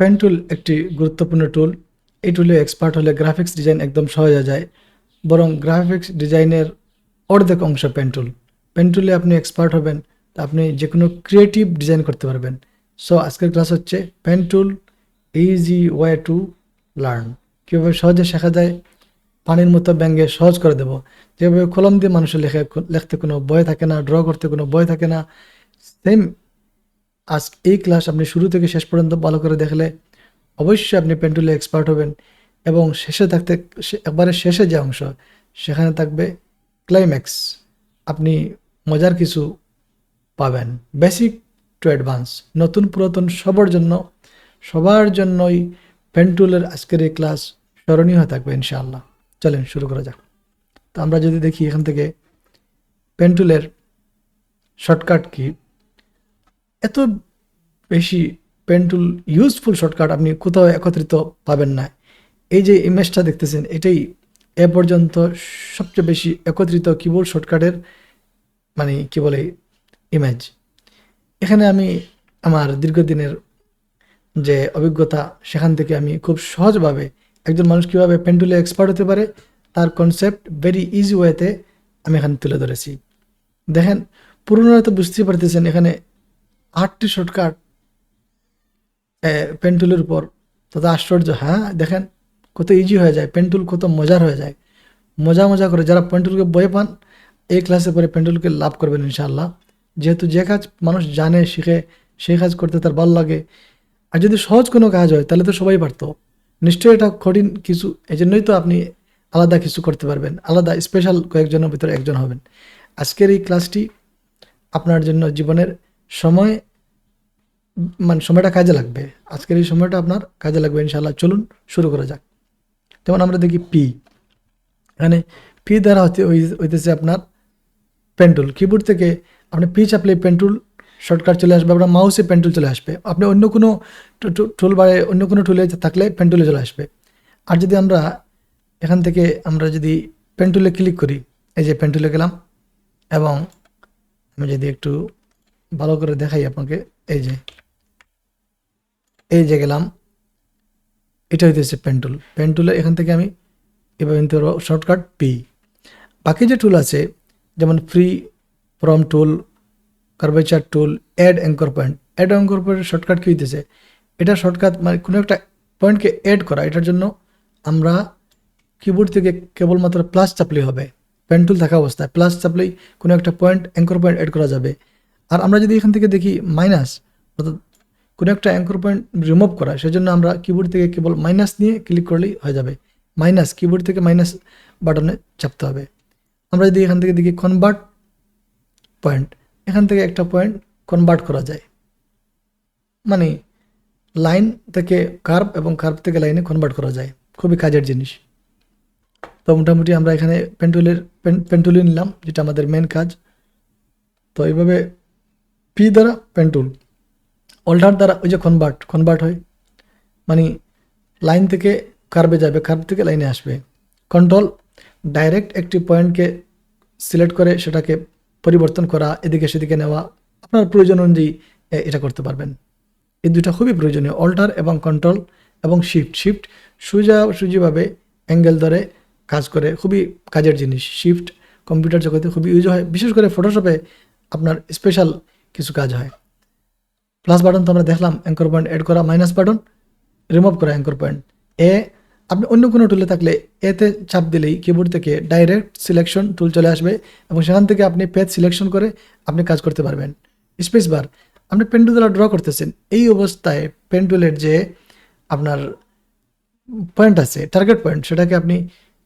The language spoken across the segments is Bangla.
পেন টুল একটি গুরুত্বপূর্ণ টুল। এই টুলে এক্সপার্ট হলে গ্রাফিক্স ডিজাইন একদম সহজ হয়ে যায়। বরং গ্রাফিক্স ডিজাইনের অর্ধেক অংশ পেন টুল। পেন টুলে আপনি এক্সপার্ট হবেন, তা আপনি যে কোনো ক্রিয়েটিভ ডিজাইন করতে পারবেন। সো আজকের ক্লাস হচ্ছে pen tool easy way to learn. কীভাবে সহজে শেখা যায়, পানির মতো ব্যঙ্গে সহজ করে দেব। যেভাবে কলম দিয়ে মানুষের লিখতে কোনো বই থাকে না, ড্র করতে কোনো বই থাকে না, সেম আজ এই ক্লাস আপনি শুরু থেকে শেষ পর্যন্ত ভালো করে দেখলে অবশ্যই আপনি পেন টুলে এক্সপার্ট হবেন। এবং শেষে থাকতে একবারে শেষে যে অংশ, সেখানে থাকবে ক্লাইম্যাক্স। আপনি মজার কিছু পাবেন। বেসিক টু অ্যাডভান্স, নতুন পুরাতন সবার জন্যই পেন টুলের আজকের এই ক্লাস স্মরণীয় হয়ে থাকবে ইনশাআল্লাহ। চলেন শুরু করা যাক। তো আমরা যদি দেখি এখান থেকে পেন টুলের শর্টকাট কি, এত বেশি পেন টুল ইউজফুল শর্টকাট আপনি কোথাও একত্রিত পাবেন না। এই যে ইমেজটা দেখতেছেন, এটাই এ পর্যন্ত সবচেয়ে বেশি একত্রিত কিবোর্ড শর্টকাটের মানে কি বলে ইমেজ। এখানে আমি আমার দীর্ঘদিনের যে অভিজ্ঞতা, সেখান থেকে আমি খুব সহজভাবে একজন মানুষ কীভাবে পেন টুলে এক্সপার্ট হতে পারে তার কনসেপ্ট ভেরি ইজি ওয়েতে আমি এখানে তুলে ধরেছি। দেখেন, পুরোনো হয়তো বুঝতেই পারতেছেন, এখানে 8টি শর্টকাট পেন টুলের উপর। তত আশ্চর্য, হ্যাঁ দেখেন কত ইজি হয়ে যায়, পেন টুল কত মজার হয়ে যায়। মজা করে যারা পেন টুলকে ভয় পান, এই ক্লাসে পরে পেন টুলকে লাভ করবেন ইনশাআল্লাহ। যেহেতু যে কাজ মানুষ জানে শিখে, সেই কাজ করতে তার ভালো লাগে। আর যদি সহজ কোনো কাজ হয় তাহলে তো সবাই পারতো। নিশ্চয়ই এটা কঠিন কিছু, এই জন্যই তো আপনি আলাদা কিছু করতে পারবেন, আলাদা স্পেশাল কয়েকজনের ভিতরে একজন হবেন। আজকের এই ক্লাসটি আপনার জন্য জীবনের সময় সময়টা কাজে লাগবে। আজকের এই সময়টা আপনার কাজে লাগবে ইনশাআল্লাহ। চলুন শুরু করা যাক। যেমন আমরা দেখি পি, এখানে পি দ্বারা হইতেছে আপনার পেন টুল। কিবোর্ড থেকে আপনি পি চাপলে পেন টুল শর্টকাট চলে আসবে, আপনার মাউসে পেন টুল চলে আসবে। আপনি অন্য কোনো টুল বারে অন্য কোনো টুলে থাকলে পেন টুলে চলে আসবে। আর যদি আমরা এখান থেকে যদি পেন টুলে ক্লিক করি, এই যে পেন টুলে গেলাম, এবং আমি যদি একটু ভালো করে দেখাই আপনাকে, এই যে গেলাম, এটা হইতেছে পেন টুল। পেন টুলে এখান থেকে আমি এভাবে নিতে পারবো শর্টকাট পি। বাকি যে টুল আছে যেমন free form tool, curvature tool, add anchor point. Add anchor পয়েন্টের শর্টকাট কী হইতেছে, এটা শর্টকাট মানে কোনো একটা পয়েন্টকে অ্যাড করা। এটার জন্য আমরা কিবোর্ড থেকে কেবলমাত্র প্লাস চাপলেই হবে। পেন টুল থাকা অবস্থায় প্লাস চাপলেই কোনো একটা পয়েন্ট, অ্যাঙ্কর পয়েন্ট অ্যাড করা যাবে। আর আমরা যদি এখান থেকে দেখি মাইনাস, অর্থাৎ কোনো একটা অ্যাঙ্কর পয়েন্ট রিমুভ করা, সেজন্য আমরা কিবোর্ড থেকে কেবল মাইনাস নিয়ে ক্লিক করলেই হয়ে যাবে। মাইনাস, কিবোর্ড থেকে মাইনাস বাটনে চাপতে হবে। আমরা যদি এখান থেকে দেখি কনভার্ট পয়েন্ট, এখান থেকে একটা পয়েন্ট কনভার্ট করা যায়, মানে লাইন থেকে কার্ভ এবং কার্ভ থেকে লাইনে কনভার্ট করা যায়। খুবই কাজের জিনিস। তো মোটামুটি আমরা এখানে পেন টুলে নিলাম, যেটা আমাদের মেন কাজ। তো এইভাবে পি দ্বারা পেন টুল, অল্টার দ্বারা ওই যে কনভার্ট হয়, মানে লাইন থেকে কার্ভে যাবে, কার্ভ থেকে লাইনে আসবে। কন্ট্রোল, ডাইরেক্ট একটি পয়েন্টকে সিলেক্ট করে সেটাকে পরিবর্তন করা, এদিকে সেদিকে নেওয়া, আপনার প্রয়োজন অনুযায়ী এটা করতে পারবেন। এই দুটা খুবই প্রয়োজনীয়, অল্টার এবং কন্ট্রোল। এবং শিফট সোজাভাবে অ্যাঙ্গেল ধরে কাজ করে, খুবই কাজের জিনিস। শিফট কম্পিউটার জগতে খুবই ইউজ হয়, বিশেষ করে ফটোশপে আপনার স্পেশাল কিছু কাজ হয়। প্লাস বাটন তো আমরা দেখলাম, অ্যাঙ্কর পয়েন্ট অ্যাড করা, মাইনাস বাটন রিমুভ করা অ্যাঙ্কর পয়েন্ট। আপনি অন্য কোনো টুলে থাকলে এতে চাপ দিলেই কিবোর্ড থেকে ডাইরেক্ট সিলেকশন টুল চলে আসবে, এবং সেখান থেকে আপনি পেজ সিলেকশন করে আপনি কাজ করতে পারবেন। স্পেস বার, আপনি পেন টুল দ্বারা ড্র করতেছেন, এই অবস্থায় পেন টুলের যে আপনার পয়েন্ট আছে, টার্গেট পয়েন্ট, সেটাকে আপনি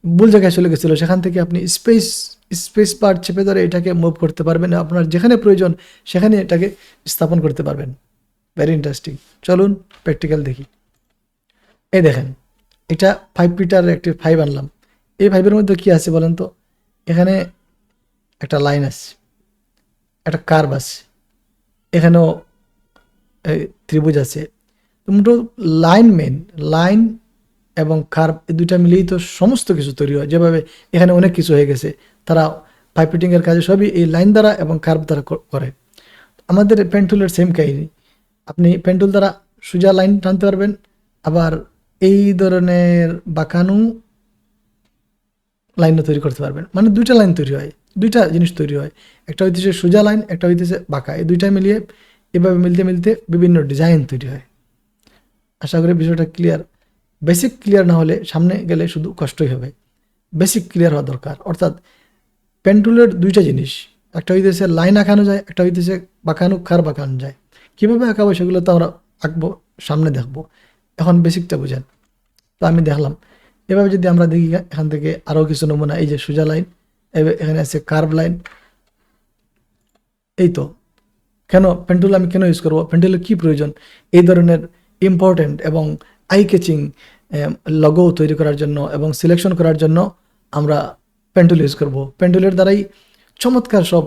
ভুল জায়গায় চলে গেছিলো, সেখান থেকে আপনি স্পেস বার চেপে ধরে এটাকে মুভ করতে পারবেন। আপনার যেখানে প্রয়োজন সেখানে এটাকে স্থাপন করতে পারবেন। Very interesting. চলুন প্র্যাকটিক্যাল দেখি। এই দেখেন, এটা 5 ফিটার একটি 5 আনলাম। এই 5-এর মধ্যে কি আছে বলেন তো? এখানে একটা লাইন আছে, একটা কার্ভ আছে, এখানেও ত্রিভুজ আছে। তো লাইন এবং কার্ভ, এই দুইটা মিলেই তো সমস্ত কিছু তৈরি হয়। যেভাবে এখানে অনেক কিছু হয়ে গেছে, তারা 5 ফিটিংয়ের কাজে সবই এই লাইন দ্বারা এবং কার্ভ দ্বারা করে। আমাদের পেন টুলের সেম কাহিনী। আপনি পেন টুল দ্বারা সোজা লাইন টানতে পারবেন, আবার এই ধরনের বাঁকানো লাইনও তৈরি করতে পারবেন। মানে দুইটা লাইন তৈরি হয়, দুইটা জিনিস তৈরি হয়, একটা হইতেছে সোজা লাইন, একটা হইতেছে বাঁকা। এই দুইটা মিলিয়ে এভাবে মিলতে মিলতে বিভিন্ন ডিজাইন তৈরি হয়। আশা করি বিষয়টা ক্লিয়ার। বেসিক ক্লিয়ার না হলে সামনে গেলে শুধু কষ্টই হবে। বেসিক ক্লিয়ার হওয়া দরকার। অর্থাৎ পেন টুলের দুইটা জিনিস, একটা হইতেছে লাইন আঁকানো যায়, একটা হইতেছে বাঁকানো কার বাঁকানো যায়। কীভাবে আঁকাবো সেগুলো তো আমরা আঁকবো, সামনে দেখবো। এখন বেসিকটা বুঝেন। তো আমি দেখলাম এভাবে যদি আমরা দেখি, এখান থেকে আরও কিছু নমুনা, এই যে সোজা লাইন, এখানে আছে কার্ভ লাইন। এই তো কেন পেন টুল আমি কেন ইউজ করবো, পেন টুলের কী প্রয়োজন, এই ধরনের ইম্পর্টেন্ট এবং আই ক্যাচিং লগো তৈরি করার জন্য এবং সিলেকশন করার জন্য আমরা পেন টুল ইউজ করবো। পেন টুলের দ্বারাই চমৎকার সব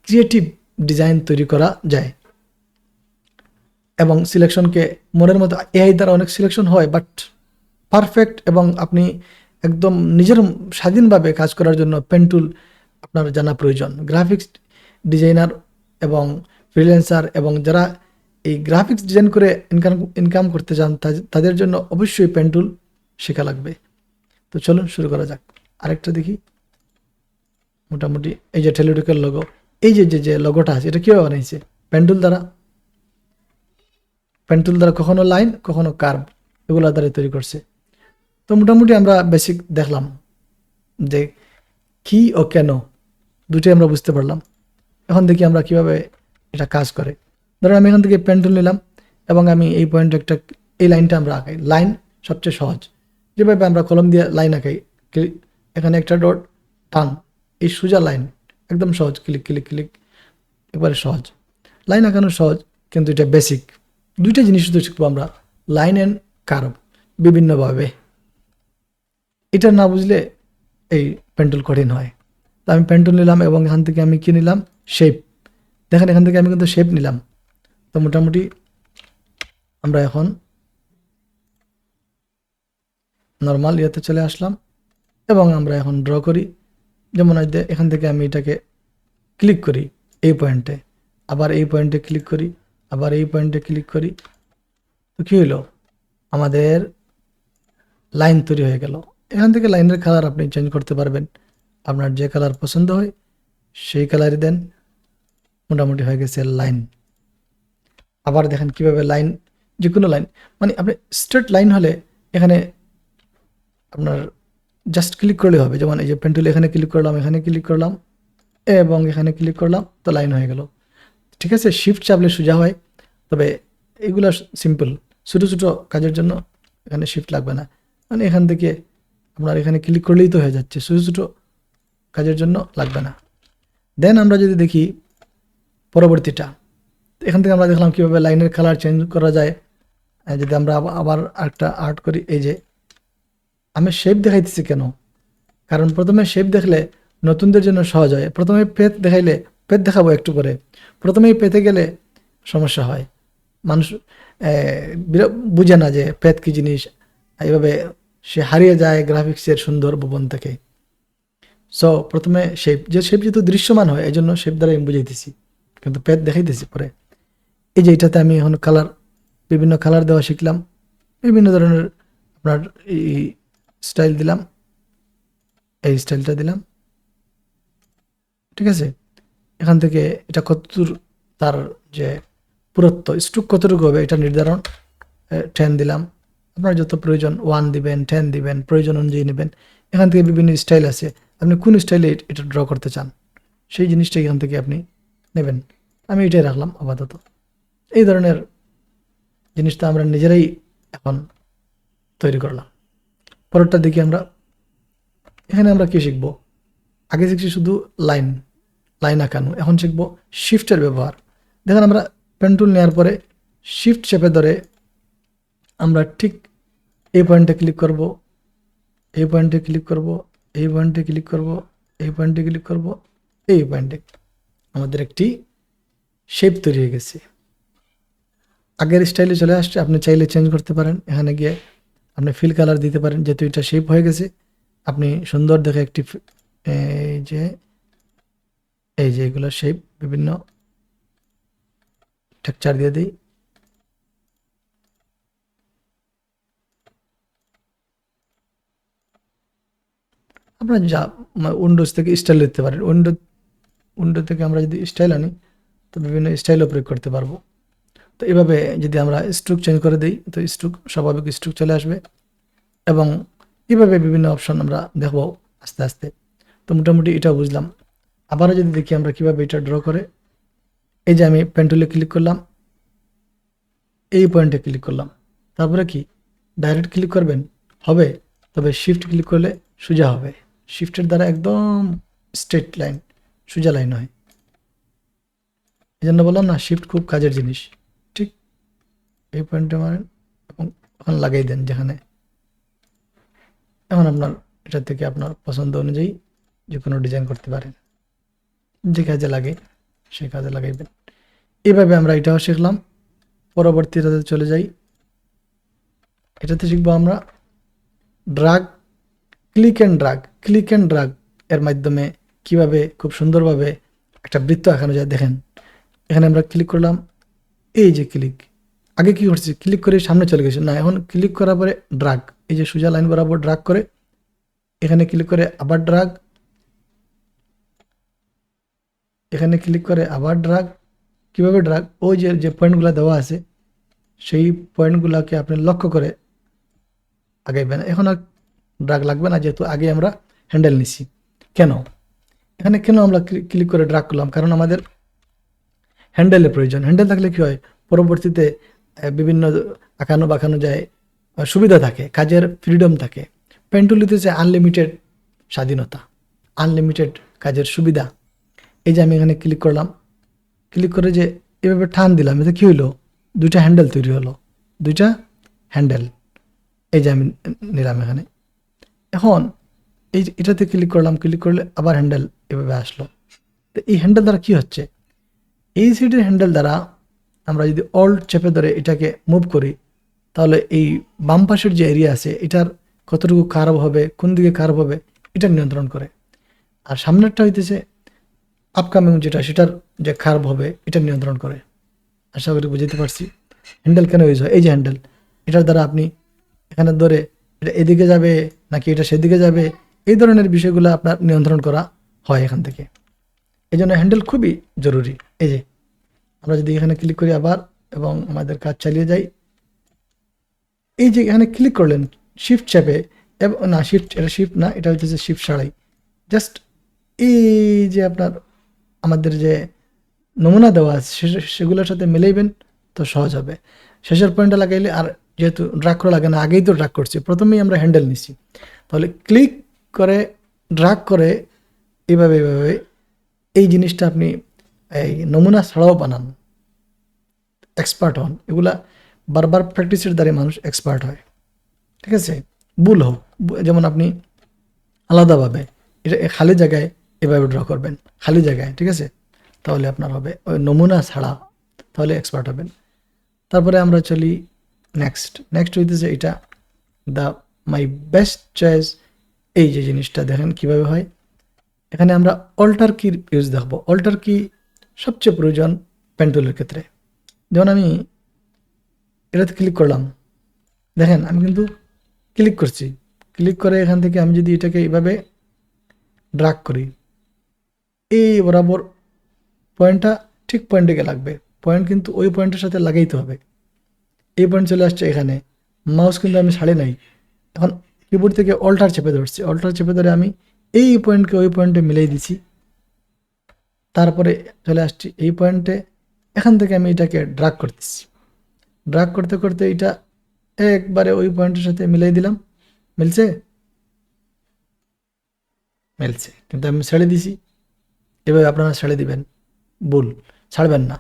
ক্রিয়েটিভ ডিজাইন তৈরি করা যায়। এবং সিলেকশনকে মনের মতো এআই দ্বারা অনেক সিলেকশন হয়, বাট পারফেক্ট এবং আপনি একদম নিজের স্বাধীনভাবে কাজ করার জন্য পেন টুল আপনার জানা প্রয়োজন। গ্রাফিক্স ডিজাইনার এবং ফ্রিল্যান্সার এবং যারা এই গ্রাফিক্স ডিজাইন করে ইনকাম করতে চান তাদের জন্য অবশ্যই পেন টুল শেখা লাগবে। তো চলুন শুরু করা যাক। আরেকটা দেখি, মোটামুটি এই যে টেলিটকের লোগো, এই যে লোগোটা আছে এটা কীভাবে বানাইছে, পেন টুল দ্বারা। পেন টুল দ্বারা কখনো লাইন কখনো কার্ভ এগুলো দ্বারা তৈরি করছে। তো মোটামুটি আমরা বেসিক দেখলাম যে কি ও কেন দুটোই আমরা বুঝতে পারলাম। এখন দেখি আমরা কিভাবে এটা কাজ করে। ধরুন আমি এখান থেকে পেন টুল নিলাম এবং আমি এই পয়েন্টে একটা, এই লাইনটা আমরা আঁকাই। লাইন সবচেয়ে সহজ, যেভাবে আমরা কলম দিয়ে লাইন আঁকাই, এখানে একটা ডট টান, এই সোজা লাইন একদম সহজ, ক্লিক ক্লিক ক্লিক, এবারে সহজ। লাইন আঁকানো সহজ, কিন্তু এটা বেসিক। দুইটা জিনিস শুধু শিখবো আমরা, লাইন অ্যান্ড কার্ভ, বিভিন্নভাবে। এটা না বুঝলে এই পেন টুল কঠিন হয়। তো আমি পেন টুল নিলাম এবং এখান থেকে আমি কি নিলাম, শেপ। দেখেন এখান থেকে আমি কিন্তু শেপ নিলাম। তো মোটামুটি আমরা এখন নর্মাল ইয়েতে চলে আসলাম এবং আমরা এখন ড্র করি। যেমন এখান থেকে আমি এটাকে ক্লিক করি এই পয়েন্টে, আবার এই পয়েন্টে ক্লিক করি, আবার এই পয়েন্টে ক্লিক করি। তো কী হইলো, আমাদের লাইন তৈরি হয়ে গেল। এখান থেকে লাইনের কালার আপনি চেঞ্জ করতে পারবেন, আপনার যে কালার পছন্দ হয় সেই কালারই দেন। মোটামুটি হয়ে গেছে লাইন। আবার দেখেন কিভাবে লাইন, যে কোনো লাইন, মানে আপনি স্ট্রেট লাইন হলে এখানে আপনার জাস্ট ক্লিক করলে হবে। যেমন এই যে পেন টুল, এখানে ক্লিক করলাম, এখানে ক্লিক করলাম এবং এখানে ক্লিক করলাম, তো লাইন হয়ে গেল। ঠিক আছে, শিফট চাপলে সোজা হয়, তবে এগুলো সিম্পল। ছোটো ছোটো কাজের জন্য এখানে শিফট লাগবে না, মানে এখান থেকে আপনার এখানে ক্লিক করলেই তো হয়ে যাচ্ছে, ছোটো ছোটো কাজের জন্য লাগবে না। দেন আমরা যদি দেখি পরবর্তীটা, এখান থেকে আমরা দেখলাম কীভাবে লাইনের কালার চেঞ্জ করা যায়। যদি আমরা আবার একটা আর্ট করি, এই যে আমি শেপ দেখাইতেছি কেন, কারণ প্রথমে শেপ দেখলে নতুনদের জন্য সহজ হয়। প্রথমে পেত দেখাইলে, পেত দেখাবো একটু পরে, প্রথমেই পেতে গেলে সমস্যা হয়। মানুষ বুঝে না যে পেত কী জিনিস, এইভাবে সে হারিয়ে যায় গ্রাফিক্সের সুন্দর ভবন থেকে। সো প্রথমে শেপ, যে শেপ যেহেতু দৃশ্যমান হয় এই জন্য শেপ দ্বারা আমি বুঝাইতেছি, কিন্তু পেত দেখাইতেছি পরে। এই যে এটাতে আমি এখন কালার, বিভিন্ন কালার দেওয়া শিখলাম, বিভিন্ন ধরনের আপনার এই স্টাইল দিলাম, এই স্টাইলটা দিলাম। ঠিক আছে, এখান থেকে এটা কতদূর তার যে পুরুত্ব, স্ট্রোক কতটুকু হবে এটা নির্ধারণ, 10 দিলাম। আপনার যত প্রয়োজন 1 দিবেন, 10 দিবেন, প্রয়োজন অনুযায়ী নেবেন। এখান থেকে বিভিন্ন স্টাইল আছে, আপনি কোন স্টাইলে এটা ড্র করতে চান সেই জিনিসটা এখান থেকে আপনি নেবেন। আমি এটাই রাখলাম আপাতত। এই ধরনের জিনিসটা আমরা নিজেরাই এখন তৈরি করলাম। পরেরটা দেখি আমরা, এখানে আমরা কি শিখবো, আগে শিখছি শুধু লাইন, লাইন আঁকানো, এখন শিখবো শিফটের ব্যবহার। দেখেন আমরা পেন টুল নেওয়ার পরে শিফট চেপে ধরে আমরা ঠিক এই পয়েন্টে ক্লিক করব, এই পয়েন্টে ক্লিক করব, এই পয়েন্টে ক্লিক করব, এই পয়েন্টে ক্লিক করব, এই পয়েন্টে আমাদের একটি শেপ তৈরি হয়ে গেছে। আগের স্টাইলে চলে আসছে, আপনি চাইলে চেঞ্জ করতে পারেন। এখানে গিয়ে আপনি ফিল কালার দিতে পারেন, যেহেতু এটা শেপ হয়ে গেছে। আপনি সুন্দর দেখে একটি এই যে এগুলো শেপ বিভিন্ন টেক্সচার দিয়ে দিই। আপনার যা উইন্ডোজ থেকে স্টাইল দিতে পারেন। উইন্ডো থেকে আমরা যদি স্টাইল আনি তো বিভিন্ন স্টাইলও প্রয়োগ করতে পারবো। তো এভাবে যদি আমরা স্ট্রোক চেঞ্জ করে দিই তো স্ট্রোক স্বাভাবিক স্ট্রোক চলে আসবে, এবং এভাবে বিভিন্ন অপশন আমরা দেখব আস্তে আস্তে। তো মোটামুটি এটা বুঝলাম। আবারও যদি দেখি আমরা কীভাবে এটা ড্র করে, এই যে আমি পেন টুলে ক্লিক করলাম, এই পয়েন্টে ক্লিক করলাম, তারপরে কি ডাইরেক্ট ক্লিক করবেন হবে, তবে শিফট ক্লিক করলে সোজা হবে। শিফটের দ্বারা একদম স্ট্রেট লাইন, সোজা লাইন হয়। এই জন্য বললাম না, শিফট খুব কাজের জিনিস। ঠিক এই পয়েন্টে মারেন এবং ওখানে লাগাই দেন যেখানে। এখন আপনার এটা থেকে আপনার পছন্দ অনুযায়ী যে কোনো ডিজাইন করতে পারেন, যে কাজে লাগে সেই কাজে লাগাইবেন। এইভাবে আমরা এটাও শিখলাম। পরবর্তীটাতে চলে যাই। এটাতে শিখবো আমরা ড্রাগ, ক্লিক অ্যান্ড ড্রাগ এর মাধ্যমে কিভাবে খুব সুন্দরভাবে একটা বৃত্ত আঁকানো যায়। দেখেন এখানে আমরা ক্লিক করলাম, এই যে ক্লিক, আগে কি করছি ক্লিক করে সামনে চলে গেছে না, এখন ক্লিক করার পরে ড্রাগ, এই যে সোজা লাইন বরাবর ড্রাগ করে এখানে ক্লিক করে আবার ড্রাগ, এখানে ক্লিক করে আবার ড্রাগ। কীভাবে ড্রাগ, ওই যে পয়েন্টগুলো দেওয়া আছে সেই পয়েন্টগুলোকে আপনি লক্ষ্য করে আগাইবেন। এখন আর ড্রাগ লাগবে না, যেহেতু আগে আমরা হ্যান্ডেল নিছি। কেন এখানে কেন আমরা ক্লিক করে ড্রাগ করলাম, কারণ আমাদের হ্যান্ডেলের প্রয়োজন। হ্যান্ডেল থাকলে কী হয়, পরবর্তীতে বিভিন্ন আঁকানো বাঁকানো যায়, সুবিধা থাকে, কাজের ফ্রিডম থাকে। পেন টুল হচ্ছে আনলিমিটেড স্বাধীনতা, আনলিমিটেড কাজের সুবিধা। এই যে আমি এখানে ক্লিক করলাম, ক্লিক করে যে এভাবে টান দিলাম, এতে কী হইলো, দুইটা হ্যান্ডেল তৈরি হলো, দুইটা হ্যান্ডেল। এই যে আমি নিলাম এখানে। এখন এই এটাতে ক্লিক করলাম, ক্লিক করলে আবার হ্যান্ডেল এভাবে আসলো। তো এই হ্যান্ডেল দ্বারা কী হচ্ছে, এই সাইডের হ্যান্ডেল দ্বারা আমরা যদি অল্ট চেপে ধরে এটাকে মুভ করি, তাহলে এই বাম পাশের যে এরিয়া আছে এটার কতটুকু কার্ভ হবে, কোন দিকে কার্ভ হবে, এটা নিয়ন্ত্রণ করে। আর সামনেরটা হইতেছে আপকামিং যেটা, সেটার যে কার্ভ হবে এটা নিয়ন্ত্রণ করে। আশা করি বুঝতে পারছি হ্যান্ডেল কেন ইউজ হয়। এই যে হ্যান্ডেল, এটার দ্বারা আপনি এখানে ধরে এটা এদিকে যাবে নাকি এটা সেদিকে যাবে, এই ধরনের বিষয়গুলো আপনার নিয়ন্ত্রণ করা হয় এখান থেকে। এই জন্য হ্যান্ডেল খুবই জরুরি। এই যে আমরা যদি এখানে ক্লিক করি আবার এবং আমাদের কাজ চালিয়ে যাই, এই যে এখানে ক্লিক করলেন শিফট চেপে, এবং না শিফট, এটা শিফট না, এটা হচ্ছে শিফট ছাড়াই, জাস্ট এই যে আপনার আমাদের যে নমুনা দেওয়া আছে সেগুলোর সাথে মিলাইবেন তো সহজ হবে। শেষের পয়েন্টটা লাগাইলে আর যেহেতু ড্রাগ করা লাগে না, আগেই তো ড্রাগ করছি, প্রথমেই আমরা হ্যান্ডেল নিছি, তাহলে ক্লিক করে ড্রাগ করে এইভাবে এই জিনিসটা আপনি এই নমুনা ছাড়াও বানান, এক্সপার্ট হন। এগুলা বারবার প্র্যাকটিসের দ্বারা মানুষ এক্সপার্ট হয়। ঠিক আছে, ভুল হোক, যেমন আপনি আলাদাভাবে এটা খালি জায়গায় এভাবে ড্র করবেন, খালি জায়গায়, ঠিক আছে, তাহলে আপনার হবে। ওই নমুনা ছাড়া তাহলে এক্সপার্ট হবেন। তারপরে আমরা চলি নেক্সট হইতেছে এটা দ্য মাই বেস্ট চয়েস। এই যে জিনিসটা দেখেন কিভাবে হয়। এখানে আমরা অল্টার কির ইউজ দেখবো। অল্টার কি সবচেয়ে প্রয়োজন পেন টুলের ক্ষেত্রে। যেমন আমি এটাতে ক্লিক করলাম, দেখেন আমি কিন্তু ক্লিক করছি, ক্লিক করে এখান থেকে আমি যদি এটাকে এইভাবে ড্রাগ করি, এই বরাবর পয়েন্টটা ঠিক পয়েন্টে গিয়ে লাগবে। পয়েন্ট কিন্তু ওই পয়েন্টের সাথে লাগাইতে হবে। এই পয়েন্ট চলে আসছে এখানে, মাউস কিন্তু আমি ছাড়ি নাই, এখন কিবোর্ড থেকে অল্টার চেপে ধরছি, অল্টার চেপে ধরে আমি এই পয়েন্টকে ওই পয়েন্টে মিলাই দিছি, তারপরে চলে আসছি এই পয়েন্টে। এখান থেকে আমি এটাকে ড্রাগ করতেছি, ড্রাগ করতে করতে এটা একবারে ওই পয়েন্টের সাথে মিলাই দিলাম। মিলছে, কিন্তু আমি ছেড়ে দিছি। এভাবে আপনারা ছেড়ে দিবেন, ভুল ছাড়বেন না।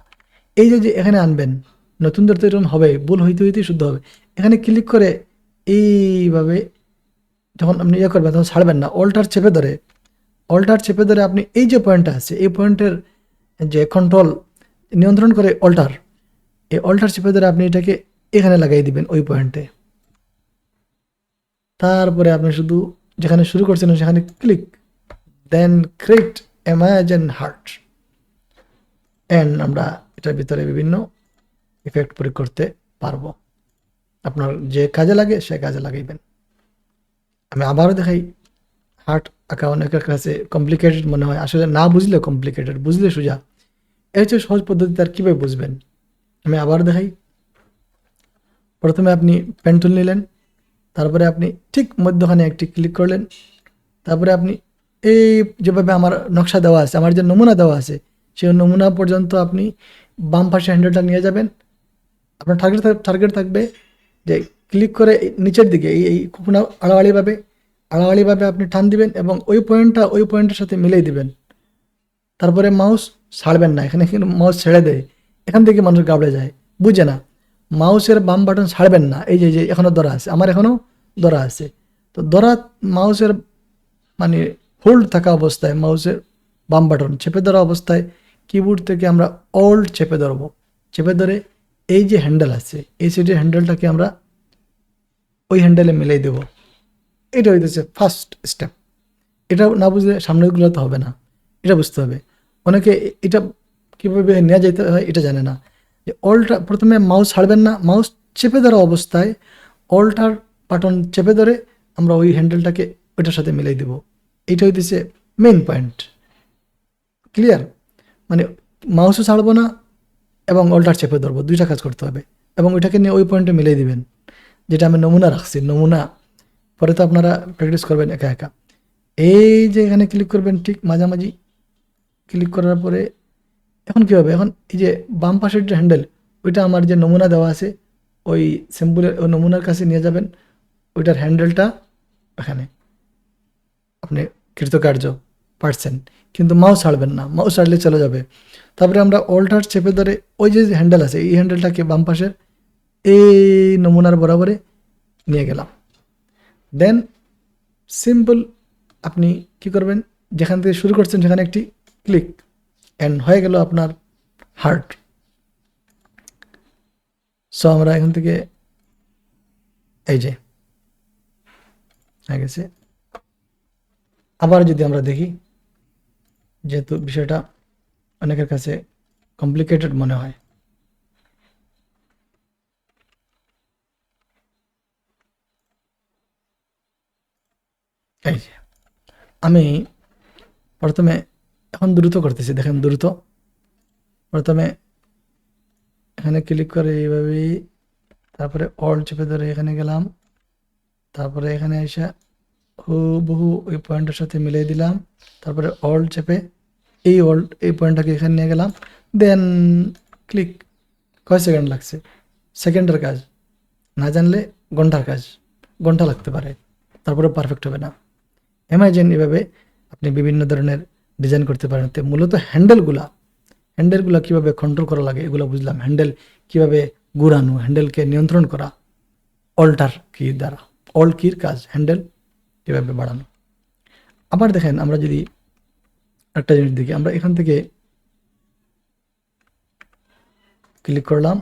এই যে এখানে আনবেন, নতুনদের তো এরকম হবে, ভুল হইতে শুদ্ধ হবে। এখানে ক্লিক করে এইভাবে যখন আপনি ইয়ে করবেন তখন ছাড়বেন না, অল্টার চেপে ধরে আপনি এই যে পয়েন্টটা আছে এই পয়েন্টের যে কন্ট্রোল নিয়ন্ত্রণ করে অল্টার, এই অল্টার চেপে ধরে আপনি এটাকে এখানে লাগাই দিবেন ওই পয়েন্টে। তারপরে আপনি শুধু যেখানে শুরু করছেন সেখানে click, then create imagine heart, and আমরা এটার ভিতরে বিভিন্ন ইফেক্ট প্রয়োগ করতে পারবো। আপনার যে কাজে লাগে সে কাজে লাগাইবেন। আমি আবারও দেখাই, হার্ট আঁকা অনেকের কাছে কমপ্লিকেটেড মনে হয়, আসলে না বুঝলে কমপ্লিকেটেড, বুঝলে সোজা। এই হচ্ছে সহজ পদ্ধতি। আর কীভাবে বুঝবেন আমি আবার দেখাই। প্রথমে আপনি পেন টুল নিলেন, তারপরে আপনি ঠিক মধ্যখানে একটি ক্লিক করলেন, তারপরে আপনি এই যেভাবে আমার নকশা দেওয়া আছে, আমার যে নমুনা দেওয়া আছে, সেই নমুনা পর্যন্ত আপনি বাম পাশে হ্যান্ডেলটা নিয়ে যাবেন। আপনার টার্গেট থাকবে যে ক্লিক করে নিচের দিকে এই কোনা আড়াআড়িভাবে আপনি টান দিবেন এবং ওই পয়েন্টের সাথে মিলিয়ে দিবেন। তারপরে মাউস ছাড়বেন না। এখানে কিন্তু মাউস ছেড়ে দেয়, এখান থেকে মানুষ গাবড়ে যায়, বুঝে না। মাউসের বাম বাটন ছাড়বেন না। এই যে এখনও ধরা আছে, আমার এখনও ধরা আছে। তো মাউসের মানে হোল্ড থাকা অবস্থায় মাউসের বাম বাটন চেপে ধরা অবস্থায় কিবোর্ড থেকে আমরা অল্ট চেপে ধরবো। চেপে ধরে এই যে হ্যান্ডেল আছে, এই সাইডের হ্যান্ডেলটাকে আমরা ওই হ্যান্ডেলে মিলাই দেব। এটা হইতেছে ফার্স্ট স্টেপ। এটা না বুঝলে সামনেগুলো তো হবে না, এটা বুঝতে হবে। অনেকে এটা কীভাবে নেওয়া যেতে হয় এটা জানে না। যে অল্টার প্রথমে মাউস ছাড়বেন না, মাউস চেপে ধরা অবস্থায় অল্টার বাটন চেপে ধরে আমরা ওই হ্যান্ডেলটাকে ওইটার সাথে মিলাই দেব। এইটা হইতেছে মেইন পয়েন্ট। ক্লিয়ার? মানে মাউসও ছাড়বো না এবং অল্টার চেপে ধরবো, দুইটা কাজ করতে হবে। এবং ওইটাকে নিয়ে ওই পয়েন্টে মিলাই দিবেন, যেটা আমি নমুনা রাখছি। নমুনা পরে তো আপনারা প্র্যাকটিস করবেন একা একা। এই যে এখানে ক্লিক করবেন, ঠিক মাঝামাঝি ক্লিক করার পরে এখন কী হবে, এখন এই যে বাম পাশের যে হ্যান্ডেল, ওইটা আমার যে নমুনা দেওয়া আছে ওই স্যাম্পলের ওই নমুনার কাছে নিয়ে যাবেন। ওইটার হ্যান্ডেলটা এখানে আপনি কৃতকার্য পারছেন, কিন্তু মাউস ছাড়বেন না, মাউস ছাড়লে চলে যাবে। তারপরে আমরা অল্টার চেপে ধরে ওই যে হ্যান্ডেল আছে, এই হ্যান্ডেলটাকে বাম পাশের এই নমুনার বরাবরে নিয়ে গেলাম। দেন সিম্পল আপনি কি করবেন, যেখান থেকে শুরু করছেন সেখানে একটি ক্লিক, অ্যান্ড হয়ে গেল আপনার হার্ট। সো আমরা এখান থেকে এই যে হয়ে গেছে। আবার যদি আমরা দেখি, যেহেতু বিষয়টা অনেকের কাছে কমপ্লিকেটেড মনে হয়, এই যে আমি প্রথমে এখন দ্রুত করতেছি, দেখেন দ্রুত। প্রথমে এখানে ক্লিক করে এইভাবেই, তারপরে অল্ট চেপে ধরে এখানে গেলাম, তারপরে এখানে এসে হুবহু ওই পয়েন্টের সাথে মিলিয়ে দিলাম, তারপরে অল্ট চেপে এই পয়েন্টটাকে এখানে নিয়ে গেলাম, দেন ক্লিক। কয় সেকেন্ড লাগছে? সেকেন্ডের কাজ, না জানলে ঘন্টার কাজ, ঘন্টা লাগতে পারে, তারপরে পারফেক্ট হবে না। ইমাজিন এভাবে আপনি বিভিন্ন ধরনের ডিজাইন করতে পারেন। তো মূলত হ্যান্ডেলগুলা কীভাবে কন্ট্রোল করা লাগে এগুলো বুঝলাম। হ্যান্ডেল কীভাবে ঘুরানো, হ্যান্ডেলকে নিয়ন্ত্রণ করা অল্টার কি দ্বারা, অল্ট কির কাজ হ্যান্ডেল কীভাবে বাড়ানো। আবার দেখেন, আমরা যদি একটা জিনিস দেখি, আমরা এখান থেকে ক্লিক করলাম,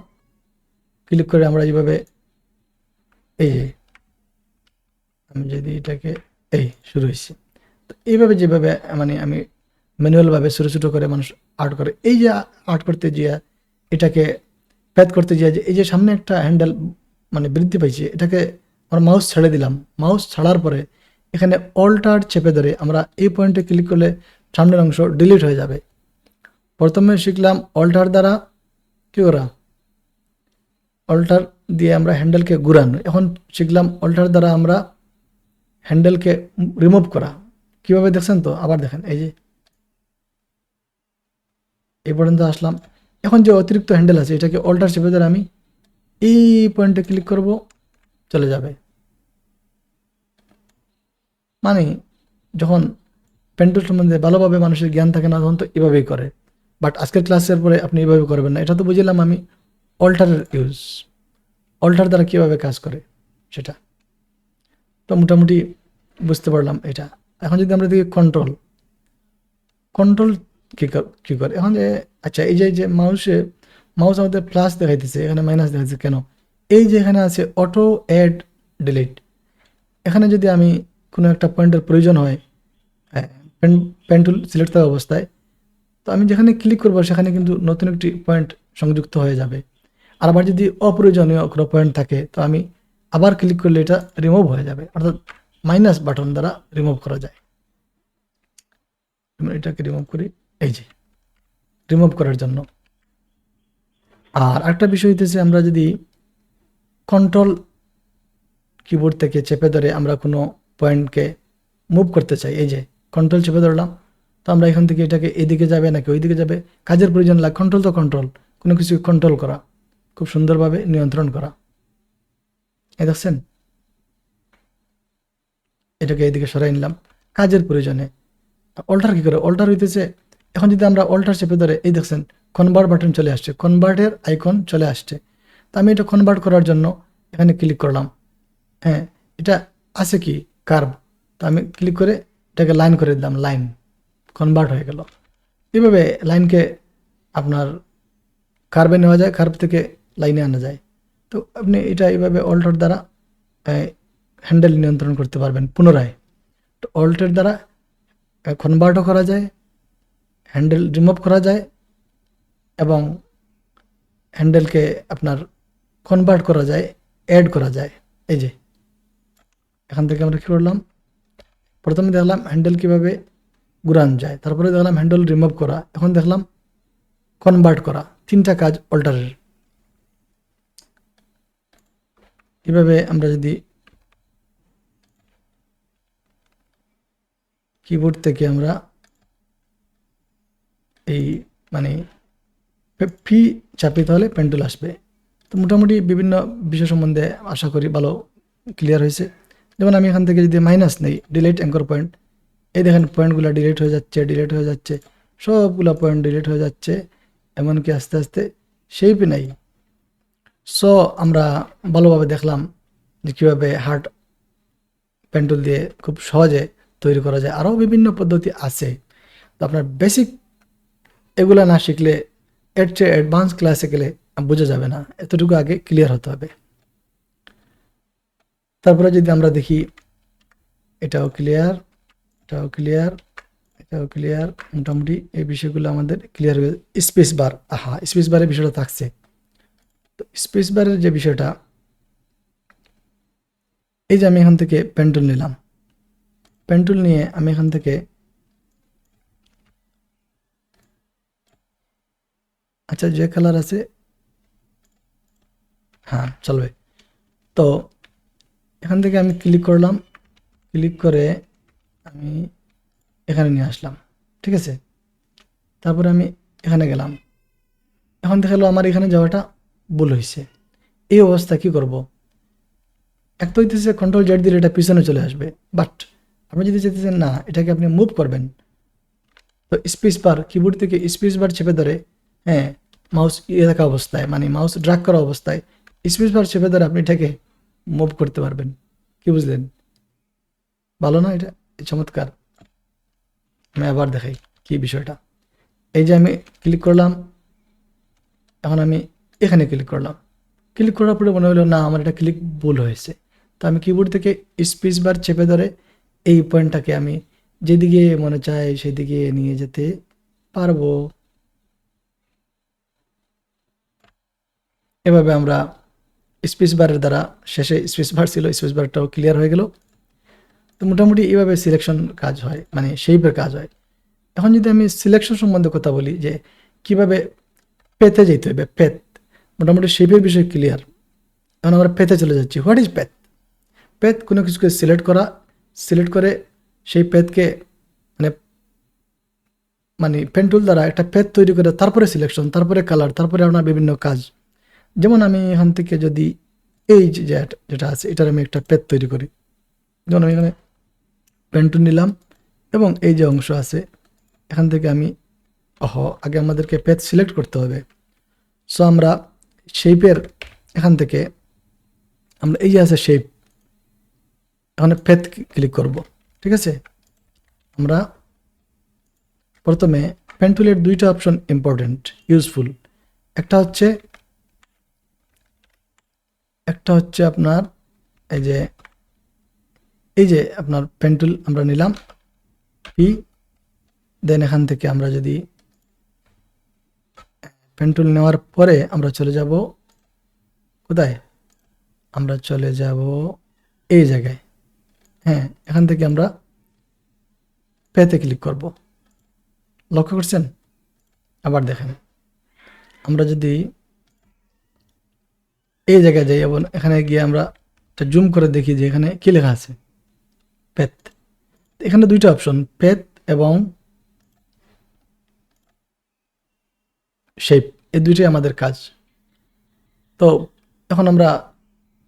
ক্লিক করে আমরা যেভাবে এই যে আমি যদি এটাকে এই শুরু হয়েছি, তো এইভাবে যেভাবে মানে আমি ম্যানুয়ালভাবে ছোটো ছোটো করে মানুষ আর্ট করে, এই যে আর্ট করতে গিয়ে এটাকে প্যাথ করতে গিয়ে যে এই যে সামনে একটা হ্যান্ডেল মানে বৃদ্ধি পাইছে, এটাকে আমরা মাউস ছেড়ে দিলাম। মাউস ছাড়ার পরে এখানে অল্টার চেপে ধরে আমরা এই পয়েন্টে ক্লিক করলে সামনের অংশ ডিলিট হয়ে যাবে। প্রথমে শিখলাম অল্টার দ্বারা কী করা, অল্টার দিয়ে আমরা হ্যান্ডেলকে ঘুরানো। এখন শিখলাম অল্টার দ্বারা আমরা হ্যান্ডেলকে রিমুভ করা। কীভাবে দেখছেন তো? আবার দেখেন, এই যে এই পর্যন্ত আসলাম। এখন যে অতিরিক্ত হ্যান্ডেল আছে এটাকে অল্টার চেপে ধরে আমি এই পয়েন্টে ক্লিক করব, চলে যাবে। মানে যখন পেন্টুল সম্বন্ধে ভালোভাবে মানুষের জ্ঞান থাকে না, তখন তো এভাবেই করে। বাট আজকের ক্লাসের পরে আপনি এভাবে করবেন না। এটা তো বুঝলাম আমি অল্টারের ইউজ, অল্টার দ্বারা কীভাবে কাজ করে সেটা তো মোটামুটি বুঝতে পারলাম এটা। এখন যদি আমরা দেখি কন্ট্রোল কী করে, এখন যে আচ্ছা এই যে মাউস আমাদের প্লাস দেখাইতেছে, এখানে মাইনাস দেখাইতেছে কেন? এই যে এখানে আছে অটো অ্যাড ডিলিট, এখানে যদি আমি কোনো একটা পয়েন্টের প্রয়োজন হয় পেন টুল সিলেক্ট থাকা অবস্থায়, তো আমি যেখানে ক্লিক করবো সেখানে কিন্তু নতুন একটি পয়েন্ট সংযুক্ত হয়ে যাবে। আর আবার যদি অপ্রয়োজনীয় কোনো পয়েন্ট থাকে তো আমি আবার ক্লিক করলে এটা রিমুভ হয়ে যাবে, অর্থাৎ মাইনাস বাটন দ্বারা রিমুভ করা যায়। এটাকে রিমুভ করি, এই যে রিমুভ করার জন্য। আর একটা বিষয় হইতেছে, আমরা যদি কন্ট্রোল কিবোর্ড থেকে চেপে ধরে আমরা কোনো পয়েন্টকে মুভ করতে চাই, এই যে কন্ট্রোল চেপে ধরলাম, তো আমরা এখান থেকে এটাকে এদিকে যাবে নাকি ওইদিকে যাবে, কাজের প্রয়োজন লাগে কন্ট্রোল তো কন্ট্রোল, কোনো কিছু কন্ট্রোল করা, খুব সুন্দরভাবে নিয়ন্ত্রণ করা। এই দেখছেন, এটাকে এইদিকে সরাই নিলাম কাজের প্রয়োজনে। অল্টার কি করে, অল্টার হইতেছে, এখন যদি আমরা অল্টার চেপে ধরে, এই দেখছেন কনভার্ট বাটন চলে আসছে, কনভার্টের আইকন চলে আসছে। তো আমি এটা কনভার্ট করার জন্য এখানে ক্লিক করলাম। হ্যাঁ, এটা আছে কি কার্ভ, তো আমি ক্লিক করে এটাকে লাইন করে দিলাম, লাইন কনভার্ট হয়ে গেল। এইভাবে লাইনকে আপনার কার্ভে নেওয়া যায়, কার্ভ থেকে লাইনে আনা যায়। তো আপনি এটা এইভাবে অল্টার দ্বারা হ্যান্ডেল নিয়ন্ত্রণ করতে পারবেন পুনরায়। তো অল্টের দ্বারা কনভার্টও করা যায়, হ্যান্ডেল রিমুভ করা যায়, এবং হ্যান্ডেলকে আপনার কনভার্ট করা যায়, অ্যাড করা যায়। এই যে এখান থেকে আমরা কী করলাম, প্রথমে দেখলাম হ্যান্ডেল কীভাবে ঘুরানো যায়, তারপরে দেখলাম হ্যান্ডেল রিমুভ করা, এখন দেখলাম কনভার্ট করা। তিনটা কাজ অল্টারের। এভাবে আমরা যদি কিবোর্ড থেকে আমরা এই মানে পি চাপি, তাহলে পেন্টুল আসবে। তো মোটামুটি বিভিন্ন বিষয় সম্বন্ধে আশা করি ভালো ক্লিয়ার হয়েছে। যেমন আমি এখান থেকে যদি মাইনাস নেই, ডিলিট অ্যাঙ্কর পয়েন্ট, এই দেখেন পয়েন্টগুলো ডিলিট হয়ে যাচ্ছে, ডিলিট হয়ে যাচ্ছে, সবগুলো পয়েন্ট ডিলিট হয়ে যাচ্ছে, এমনকি আস্তে আস্তে শেপ নাই। সো আমরা ভালোভাবে দেখলাম যে কীভাবে হার্ট পেন্টুল দিয়ে খুব সহজে তৈরি করা যায়। আরও বিভিন্ন পদ্ধতি আছে, তো আপনার বেসিক এগুলা না শিখলে এর চেয়ে অ্যাডভান্স ক্লাসে গেলে বোঝা যাবে না, এতটুকু আগে ক্লিয়ার হতে হবে। তারপরে যদি আমরা দেখি, এটাও ক্লিয়ার, এটাও ক্লিয়ার, এটাও ক্লিয়ার, মোটামুটি এই বিষয়গুলো আমাদের ক্লিয়ার হয়ে। স্পেস বার, স্পেস বারের বিষয়টা থাকছে। তো স্পেস বারের যে বিষয়টা, এই যে আমি এখান থেকে পেন্টুল নিলাম, পেন্টুল নিয়ে আমি এখান থেকে আচ্ছা যে কালার আছে, হ্যাঁ চলবে। তো এখান থেকে আমি ক্লিক করলাম, ক্লিক করে আমি এখানে নিয়ে আসলাম, ঠিক আছে। তারপরে আমি এখানে গেলাম, এখন দেখালো আমার এখানে যাওয়াটা ভুল হয়েছে। এই অবস্থা কি করব, এক তো হইতেছে কন্ট্রোল জেড দিলে এটা পিছনে চলে আসবে, বাট আপনি যদি চাইতেছেন না এটাকে আপনি মুভ করবেন, তো স্পেস বার, কিবোর্ড থেকে স্পেস বার চেপে ধরে, হ্যাঁ মাউস থাকা অবস্থায়, মানে মাউস ড্রাগ করা অবস্থায় স্পেস বার চেপে ধরে আপনি এটাকে মুভ করতে পারবেন। কি বুঝলেন, ভালো না এটা, চমৎকার। আমি আবার দেখাই কি বিষয়টা। এই যে আমি ক্লিক করলাম, এখন আমি এখানে ক্লিক করলাম, ক্লিক করার পরে মনে হলো না আমার এটা ক্লিক ভুল হয়েছে। তো আমি কিবোর্ড থেকে স্পেস বার চেপে ধরে এই পয়েন্টটাকে আমি যেদিকে মনে চায় সেদিকে নিয়ে যেতে পারবো। এভাবে আমরা স্পেস বারের দ্বারা, শেষে স্পেস বার ছিল, স্পেস বারটাও ক্লিয়ার হয়ে গেল। তো মোটামুটি এইভাবে সিলেকশন কাজ হয়, মানে শেপের কাজ হয়। এখন যদি আমি সিলেকশন সম্বন্ধে কথা বলি, যে কিভাবে পেতে যেতে হবে, পেত, মোটামুটি শেপের বিষয় ক্লিয়ার। এখন আমরা পেতে চলে যাচ্ছি। হোয়াট ইজ পেত? পেত কোনো কিছুকে সিলেক্ট করা, সিলেক্ট করে সেই পেতকে মানে মানে পেন্টুল দ্বারা একটা পেত তৈরি করে, তারপরে সিলেকশন, তারপরে কালার, তারপরে আপনার বিভিন্ন কাজ। যেমন আমি এখান থেকে যদি এই যেটা আছে এটার আমি একটা পেত তৈরি করি, যেমন আমি এখানে পেন্টুল নিলাম এবং এই যে অংশ আছে এখান থেকে আমি আগে আমাদেরকে পেত সিলেক্ট করতে হবে। সো আমরা শেপের এখান থেকে আমরা এই যে আছে শেপ, এখানে পেত ক্লিক করব, ঠিক আছে। আমরা প্রথমে পেন্টুলের দুইটা অপশন ইম্পর্টেন্ট, ইউজফুল। একটা হচ্ছে আপনার এই যে আপনার পেন্টুল আমরা নিলাম পি, দেন এখান থেকে আমরা যদি পেন্টুল নেওয়ার পরে আমরা চলে যাব কোথায়, আমরা চলে যাব এই জায়গায়। হ্যাঁ, এখান থেকে আমরা পেতে ক্লিক করব। লক্ষ্য করছেন? আবার দেখেন, আমরা যদি এই জায়গায় যাই এবং এখানে গিয়ে আমরা জুম করে দেখি যে এখানে কি লেখা আছে, পেথ। এখানে দুইটা অপশন, পেথ এবং শেপ, এই দুইটাই আমাদের কাজ। তো এখন আমরা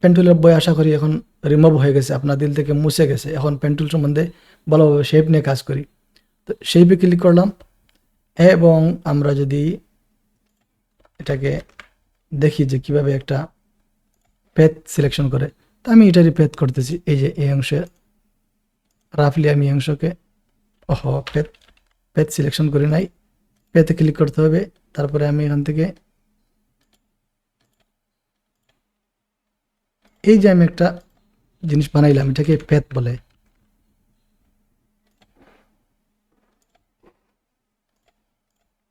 পেন্টুলের বই আশা করি এখন রিমুভ হয়ে গেছে, আপনার দিল থেকে মুছে গেছে। এখন পেন্টুল সম্বন্ধে ভালোভাবে শেপ নিয়ে কাজ করি। তো শেপে ক্লিক করলাম এবং আমরা যদি এটাকে দেখি যে কিভাবে একটা পেথ সিলেকশন করে, তো আমি এটারই পেথ করতেছি। এই যে এই অংশে রাফলি আমি এই অংশকে পেথ পেথ সিলেকশন করি নাই, পেতে ক্লিক করতে হবে। তারপরে আমি এখান থেকে এই যে আমি একটা জিনিস বানাইলাম, এটাকে পেথ বলে।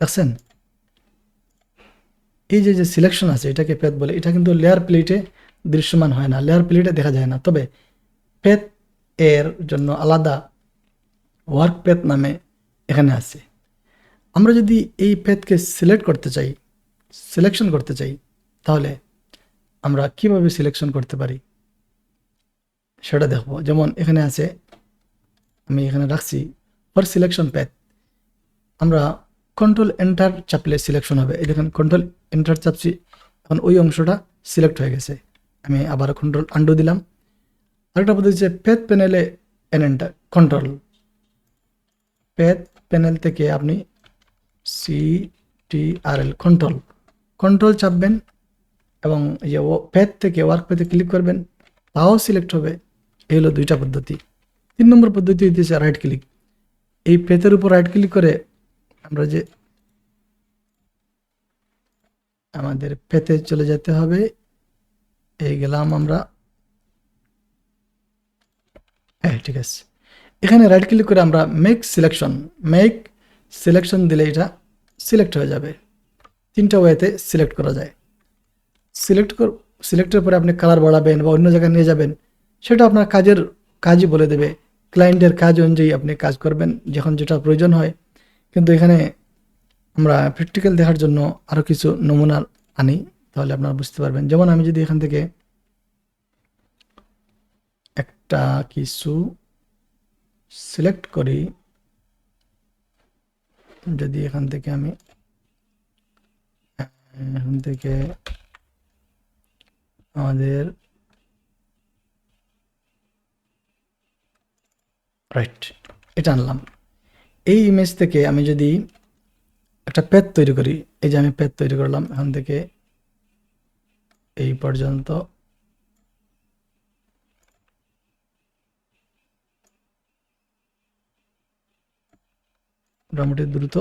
দেখছেন, এই যে যে সিলেকশন আছে এটাকে পেথ বলে। এটা কিন্তু লেয়ার প্লেটে দৃশ্যমান হয় না, লেয়ার প্লেটে দেখা যায় না। তবে পেথ এর জন্য আলাদা ওয়ার্ক পেথ নামে এখানে আছে। আমরা যদি এই পেথকে সিলেক্ট করতে চাই, সিলেকশন করতে চাই, তাহলে আমরা কিভাবে সিলেকশন করতে পারি সেটা দেখব। যেমন এখানে আছে, আমি এখানে রাখছি ফর সিলেকশন পেথ। আমরা কন্ট্রোল এন্টার চাপলে সিলেকশন হবে। এই দেখেন কন্ট্রোল এন্টার চাপছি, এখন ওই অংশটা সিলেক্ট হয়ে গেছে। আমি আবার কন্ট্রোল আন্ডু দিলাম। আরেকটা পদ্ধতি হচ্ছে পেথ প্যানেলে এন্টার কন্ট্রোল, পেথ প্যানেল থেকে আপনি CTRL কন্ট্রোল কন্ট্রোল চাপবেন এবং এই যে পেথ থেকে ওয়ার্ক পেথে ক্লিক করবেন, তাও সিলেক্ট হবে। এই হলো দুইটা পদ্ধতি। 3 নম্বর পদ্ধতি হচ্ছে রাইট ক্লিক। এই পেথের উপর রাইট ক্লিক করে আমরা যে আমাদের পেতে চলে যেতে হবে। এই গেলাম আমরা, হ্যাঁ ঠিক আছে। এখানে রাইট ক্লিক করে আমরা মেক সিলেকশন দিলে এটা সিলেক্ট হয়ে যাবে। 3টা ওয়েতে সিলেক্ট করা যায়। সিলেক্টের পরে আপনি কালার বাড়াবেন বা অন্য জায়গায় নিয়ে যাবেন, সেটা আপনার কাজই বলে দেবে। ক্লায়েন্টের কাজ অনুযায়ী আপনি কাজ করবেন যখন যেটা প্রয়োজন হয়। কিন্তু এখানে আমরা প্র্যাকটিক্যাল দেখার জন্য আরও কিছু নমুনা আনি, তাহলে আপনারা বুঝতে পারবেন। যেমন আমি যদি এখান থেকে একটা কিছু সিলেক্ট করি, যদি এখান থেকে আমি আমাদের রাইট এটা আনলাম। এই ইমেজ থেকে আমি যদি একটা পেথ তৈরি করি, এই যে আমি পেথ তৈরি করলাম এখান থেকে এই পর্যন্ত, মোটামুটি দ্রুত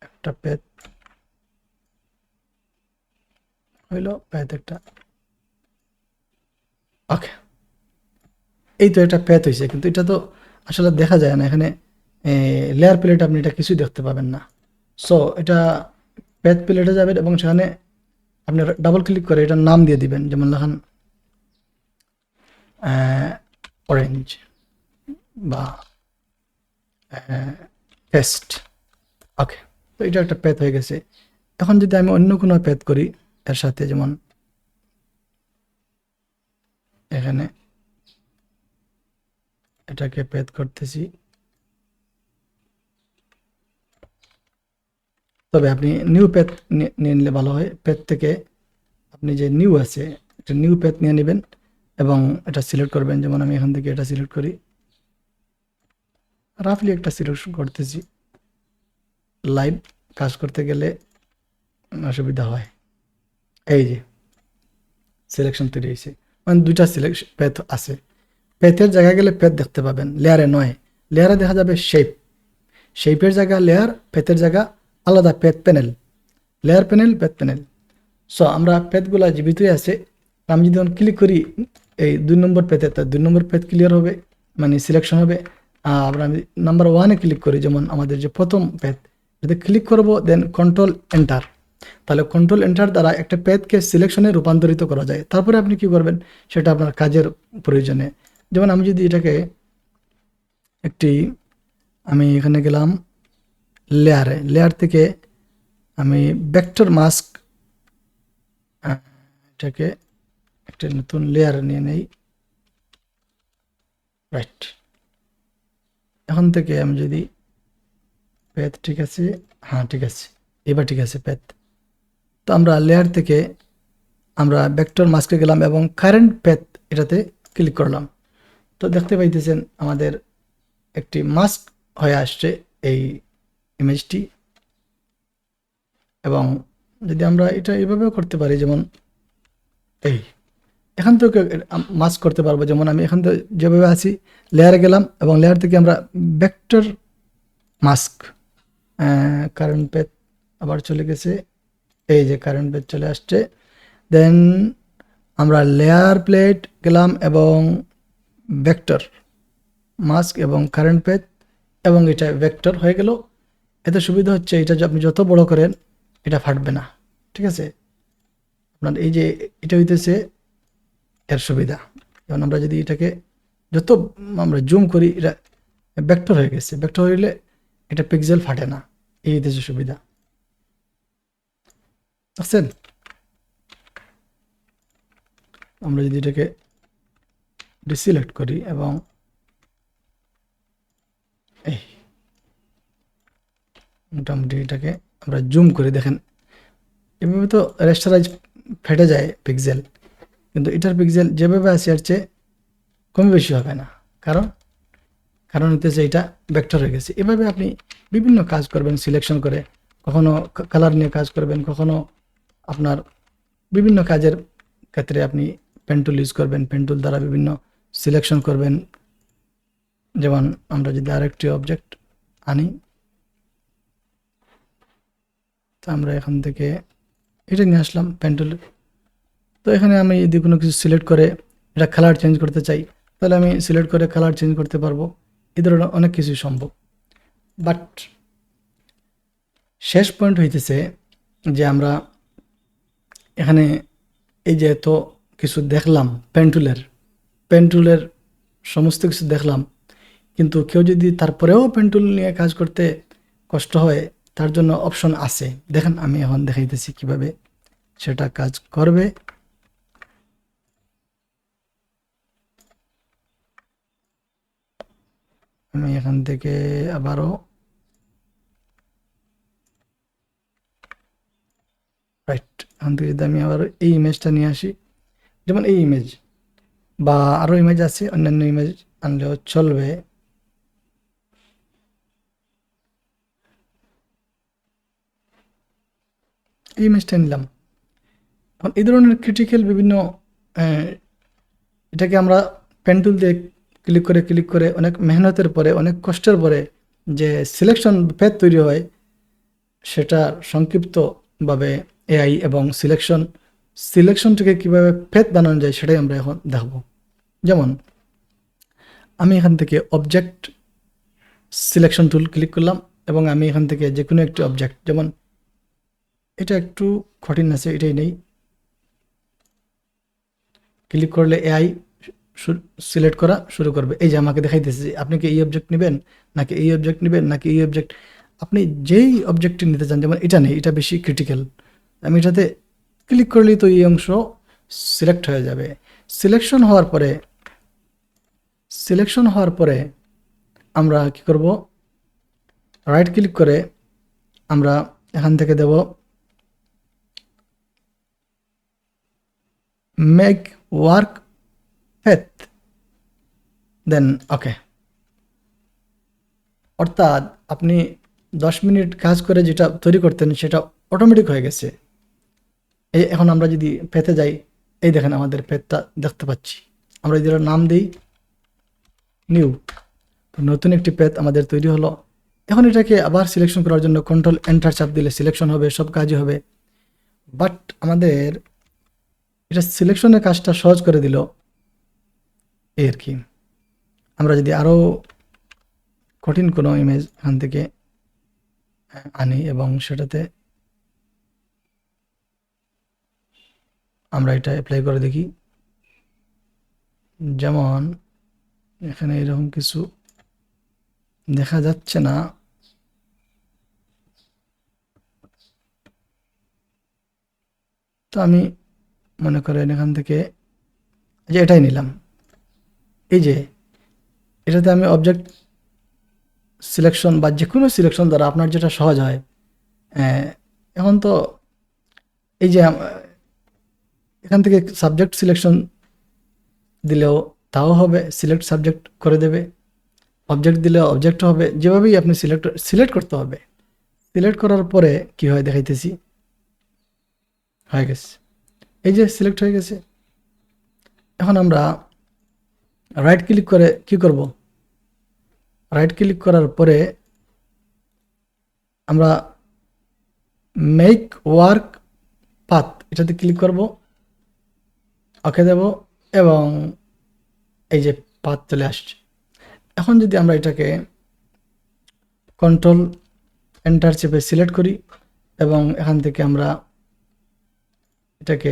একটা পেথ হইল, পেথ একটা, ওকে। এই তো একটা পেথ হয়েছে, কিন্তু এটা তো আসলে দেখা যায় না। এখানে লেয়ার প্লেট আপনি এটা কিছুই দেখতে পাবেন না। সো এটা পেথ প্লেটে যাবেন এবং সেখানে আপনি ডাবল ক্লিক করে এটার নাম দিয়ে দিবেন। যেমন লেখান অরেঞ্জ বা পেস্ট, ওকে। তো এটা একটা পেথ হয়ে গেছে। এখন যদি আমি অন্য কোনো পেথ করি এর সাথে, যেমন এখানে এটাকে পেথ করতেছি, তবে আপনি নিউ পেথ নিয়ে নিলে ভালো হয়। পেথ থেকে আপনি যে নিউ আছে একটা নিউ পেথ নিয়ে নেবেন এবং এটা সিলেক্ট করবেন। যেমন আমি এখান থেকে এটা সিলেক্ট করি, রাফলি একটা সিলেকশন করতেছি। লাইভ কাজ করতে গেলে অসুবিধা হয়। এই যে সিলেকশন তৈরি হয়েছে, মানে দুইটা সিলেকশন পেথ আছে। পেথের জায়গায় গেলে পেথ দেখতে পাবেন, লেয়ারে নয়। লেয়ারে দেখা যাবে শেপের জায়গা লেয়ার, পেথের জায়গা আলাদা path panel, layer panel, path panel. So আমরা পেথগুলা জীবিতই আছে। আমি যদি ক্লিক করি এই 2 নম্বর পেথে, তার 2 নম্বর পেথ ক্লিয়ার হবে, মানে সিলেকশন হবে। আমরা আমি নাম্বার 1-এ ক্লিক করি, যেমন আমাদের যে প্রথম পেথ, যদি ক্লিক করব দেন কন্ট্রোল এন্টার, তাহলে কন্ট্রোল এন্টার দ্বারা একটা পেথকে সিলেকশনে রূপান্তরিত করা যায়। তারপরে আপনি কি করবেন সেটা আপনার কাজের প্রয়োজনে। যেমন আমি যদি এটাকে একটি আমি এখানে গেলাম লেয়ারে, লেয়ার থেকে আমি ভেক্টর মাস্ক, এটাকে একটা নতুন লেয়ার নিয়ে নেই। রাইট, এখন থেকে আমি যদি প্যাথ ঠিক আছে, হ্যাঁ ঠিক আছে, এবার ঠিক আছে প্যাথ। তো আমরা লেয়ার থেকে আমরা ভেক্টর মাস্কে গেলাম এবং কারেন্ট প্যাথ এটাতে ক্লিক করলাম। তো দেখতে পাইতেছেন আমাদের একটি মাস্ক হয়ে আসছে এই ইমেজটি। এবং যদি আমরা এটা এইভাবেও করতে পারি, যেমন এই এখান থেকে মাস্ক করতে পারবো, যেমন আমি এখান থেকে যেভাবে আছি লেয়ারে গেলাম এবং লেয়ার থেকে আমরা ভেক্টর মাস্ক, কারেন্ট প্যাথ আবার চলে গেছে, এই যে কারেন্ট প্যাথ চলে আসছে। দেন আমরা লেয়ার প্লেট গেলাম এবং ভেক্টর মাস্ক এবং কারেন্ট প্যাথ, এবং এটা ভেক্টর হয়ে গেল। এতে সুবিধা হচ্ছে এটা আপনি যত বড় করেন এটা ফাটবে না, ঠিক আছে। আপনার এই যে এটা হইতেছে এর সুবিধা। যেমন আমরা যদি এটাকে যত আমরা জুম করি এটা ভেক্টর হয়ে গেছে, ভেক্টর হইলে এটা পিক্সেল ফাটে না, এই হইতেছে সুবিধা, বুঝছেন। আমরা যদি এটাকে ডিসিলেক্ট করি এবং এই মোটামুটি এটাকে আমরা জুম করে দেখেন, এভাবে তো রেস্টারাইজ ফেটে যায় পিক্সেল, কিন্তু এটার পিক্সেল যেভাবে আছে এর চেয়ে কম বেশি হবে না, কারণ কারণ হতেছে এটা ভেক্টর হয়ে গেছে। এভাবে আপনি বিভিন্ন কাজ করবেন সিলেকশন করে, কখনো কালার নিয়ে কাজ করবেন, কখনো আপনার বিভিন্ন কাজের ক্ষেত্রে আপনি পেন টুল ইউজ করবেন, পেন টুল দ্বারা বিভিন্ন সিলেকশন করবেন। যেমন আমরা যদি আরেকটি অবজেক্ট আনি, তো আমরা এখান থেকে এটা নিয়ে আসলাম পেন টুল। তো এখানে আমি যদি কোনো কিছু সিলেক্ট করে এটা কালার চেঞ্জ করতে চাই, তাহলে আমি সিলেক্ট করে কালার চেঞ্জ করতে পারবো। এই ধরনের অনেক কিছুই সম্ভব। বাট শেষ পয়েন্ট হইতেছে যে আমরা এখানে এই যে এত কিছু দেখলাম পেন্টুলের সমস্ত কিছু দেখলাম, কিন্তু কেউ যদি তারপরেও পেন্টুল নিয়ে কাজ করতে কষ্ট হয়, তার জন্য অপশন আছে। দেখেন আমি এখন দেখাইতেছি কিভাবে সেটা কাজ করবে। আমি এখান থেকে আবারও রাইট, এখান থেকে যদি আমি আবার এই ইমেজটা নিয়ে আসি, যেমন এই ইমেজ বা আরও ইমেজ আছে, অন্যান্য ইমেজ আনলেও চলবে। এই ইমেজটা নিলাম। এখন এই ধরনের ক্রিটিক্যাল বিভিন্ন এটাকে আমরা পেন টুল দিয়ে ক্লিক করে অনেক মেহনতের পরে, অনেক কষ্টের পরে যে সিলেকশন পেজ তৈরি হয়, সেটা সংক্ষিপ্তভাবে এআই এবং সিলেকশনটাকে কীভাবে পেজ বানানো যায় সেটাই আমরা এখন দেখব। যেমন আমি এখান থেকে অবজেক্ট সিলেকশন টুল ক্লিক করলাম এবং আমি এখান থেকে যে কোনো একটি অবজেক্ট, যেমন এটা একটু কঠিন আছে, এটাই নেই, ক্লিক করলে এআই সিলেক্ট করা শুরু করবে। এই যে আমাকে দেখাইতেছে যে আপনি কি এই অবজেক্ট নেবেন নাকি এই অবজেক্ট নেবেন নাকি এই অবজেক্ট, আপনি যেই অবজেক্টটি নিতে চান। যেমন এটা নেই, এটা বেশি ক্রিটিক্যাল, আমি এটাতে ক্লিক করলেই তো এই অংশ সিলেক্ট হয়ে যাবে। সিলেকশন হওয়ার পরে আমরা কি করব, রাইট ক্লিক করে আমরা এখান থেকে দেব মেক ওয়ার্ক পেথ, দেন ওকে। অর্থাৎ আপনি 10 মিনিট কাজ করে যেটা তৈরি করতেন সেটা অটোমেটিক হয়ে গেছে। এই এখন আমরা যদি পেতে যাই, এই দেখেন আমাদের পেতটা দেখতে পাচ্ছি। আমরা যদি নাম দিই নিউ, নতুন একটি পেত আমাদের তৈরি হলো। এখন এটাকে আবার সিলেকশন করার জন্য কন্ট্রোল এন্টার চাপ দিলে সিলেকশন হবে, সব কাজই হবে। বাট আমাদের এটা সিলেকশনের কাজটা সহজ করে দিল এই আর কি। আমরা যদি আরও কঠিন কোনো ইমেজ এখান থেকে আনি এবং সেটাতে আমরা এটা অ্যাপ্লাই করে দেখি, যেমন এখানে এরকম কিছু দেখা যাচ্ছে না। তো আমি মনে করেন এখান থেকে যে এটাই নিলাম, এই যে এটাতে আমি অবজেক্ট সিলেকশন বা যে কোনো সিলেকশন দ্বারা আপনার যেটা সহজ হয়। এখন তো এই যে এখান থেকে সাবজেক্ট সিলেকশন দিলেও তাও হবে, সিলেক্ট সাবজেক্ট করে দেবে। অবজেক্ট দিলেও অবজেক্ট হবে, যেভাবেই আপনি সিলেক্ট করতে হবে। সিলেক্ট করার পরে কি হয় দেখাইতেছি, হয়ে গেছে, এই যে সিলেক্ট হয়ে গেছে। এখন আমরা রাইট ক্লিক করে কি করব, রাইট ক্লিক করার পরে আমরা মেক ওয়ার্ক পাথ এটাতে ক্লিক করব, ওকে দেব, এবং এই যে পাথ চলে আসছে। এখন যদি আমরা এটাকে কন্ট্রোল এন্টার চেপে সিলেক্ট করি এবং এখান থেকে আমরা এটাকে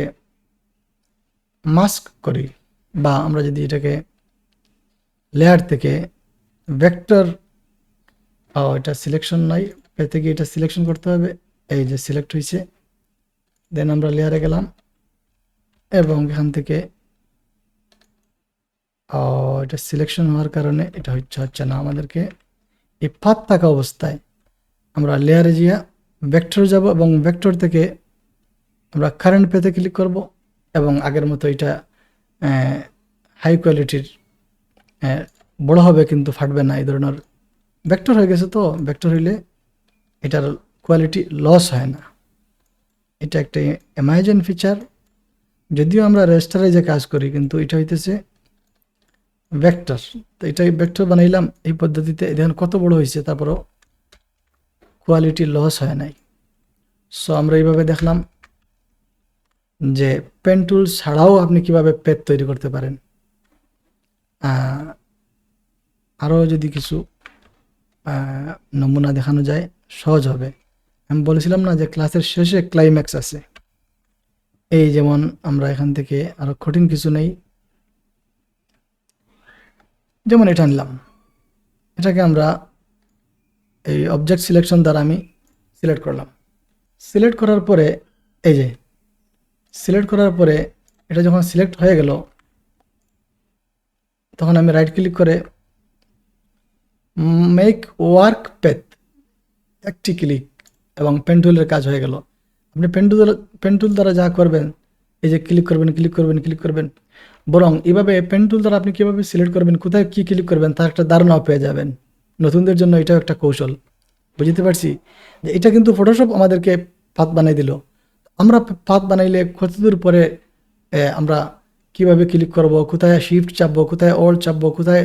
মাস্ক করি, বা আমরা যদি এটাকে লেয়ার থেকে ভেক্টর, এটা সিলেকশন নাই, এর থেকে এটা সিলেকশন করতে হবে। এই যে সিলেক্ট হয়েছে, দেন আমরা লেয়ারে গেলাম এবং এখান থেকে এটা সিলেকশন হওয়ার কারণে এটা হচ্ছে না আমাদেরকে। এই পাথ থাকা অবস্থায় আমরা লেয়ারে গিয়ে ভেক্টর যাব এবং ভেক্টর থেকে আমরা কারেন্ট পেতে ক্লিক করব এবং আগের মতো এটা হাই কোয়ালিটির বড় হবে কিন্তু ফাটবে না, এই ধরনের ভেক্টর হয়ে গেছে। তো ভেক্টর হইলে এটার কোয়ালিটি লস হয় না। এটা একটা অ্যামাজন ফিচার, যদিও আমরা রেজিস্টারে যে কাজ করি, কিন্তু এটা হইতেছে ভেক্টর। তো এটাই ভেক্টর বানাইলাম এই পদ্ধতিতে, দেখেন কত বড় হয়েছে, তারপরও কোয়ালিটি লস হয় নাই। সো আমরা এইভাবে দেখলাম যে পেন টুল ছাড়াও আপনি কিভাবে পেজ তৈরি করতে পারেন। আরও যদি কিছু নমুনা দেখানো যায় সহজ হবে। আমি বলেছিলাম না যে ক্লাসের শেষে ক্লাইম্যাক্স আছে। এই যেমন আমরা এখান থেকে আরও কঠিন কিছু নেই, যেমন এটা নিলাম, এটাকে আমরা এই অবজেক্ট সিলেকশন দ্বারা আমি সিলেক্ট করলাম। সিলেক্ট করার পরে এই যে সিলেক্ট করার পরে এটা যখন সিলেক্ট হয়ে গেল, তখন আমি রাইট ক্লিক করে মেক ওয়ার্ক পেথ একটি ক্লিক এবং পেন টুলের কাজ হয়ে গেল। আপনি পেন টুল দ্বারা যা করবেন, এই যে ক্লিক করবেন ক্লিক করবেন ক্লিক করবেন, বরং এভাবে পেন টুল দ্বারা আপনি কীভাবে সিলেক্ট করবেন, কোথায় কী ক্লিক করবেন তার একটা ধারণাও পেয়ে যাবেন। নতুনদের জন্য এটাও একটা কৌশল, বুঝতে পারছি যে এটা কিন্তু ফটোশপ আমাদেরকে পাথ বানিয়ে দিল। আমরা পাথ বানাইলে কতদূর পরে আমরা কিভাবে ক্লিক করব, কোথায় শিফট চাপবো, কোথায় অল চাপবো, কোথায়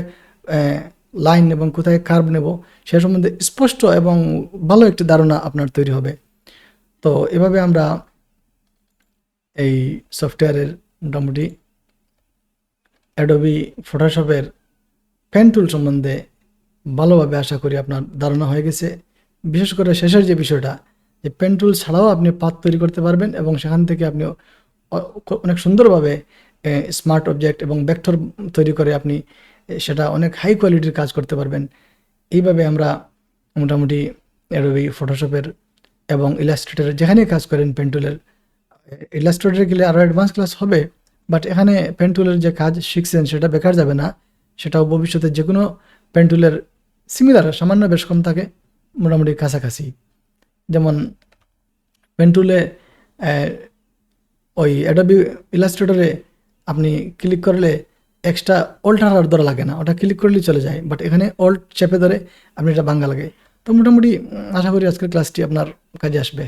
লাইন এবং কোথায় কার্ভ নেব, সে সম্বন্ধে স্পষ্ট এবং ভালো একটি ধারণা আপনার তৈরি হবে। তো এভাবে আমরা এই সফটওয়্যারের মোটামুটি অ্যাডোবি ফটোশপের পেন টুল সম্বন্ধে ভালোভাবে আশা করি আপনার ধারণা হয়ে গেছে। বিশেষ করে শেষের যে বিষয়টা, যে পেন টুল ছাড়াও আপনি পাথ তৈরি করতে পারবেন এবং সেখান থেকে আপনি অনেক সুন্দরভাবে স্মার্ট অবজেক্ট এবং ভেক্টর তৈরি করে আপনি সেটা অনেক হাই কোয়ালিটির কাজ করতে পারবেন। এইভাবে আমরা মোটামুটি অ্যাডোবি ফটোশপের এবং ইলাস্ট্রেটরের যেখানে কাজ করেন পেন টুলের, ইলাস্ট্রেটরে গেলে আরও অ্যাডভান্স ক্লাস হবে, বাট এখানে পেন টুলের যে কাজ শিখছেন সেটা বেকার যাবে না, সেটাও ভবিষ্যতে যে কোনো পেন টুলের সিমিলার, সামান্য বেশ কম থাকে, মোটামুটি কাছাকাছি। যেমন পেন টুলে ওই অ্যাডোবি ইলাস্ট্রেটরে আপনি ক্লিক করলে এক্সট্রা অল্টার আর ধরা লাগে না, ওটা ক্লিক করলেই চলে যায়, বাট এখানে অল্ট চেপে ধরে আপনি এটা ভাঙ্গা লাগে। তো মোটামুটি আশা করি আজকের ক্লাসটি আপনার কাজে আসবে।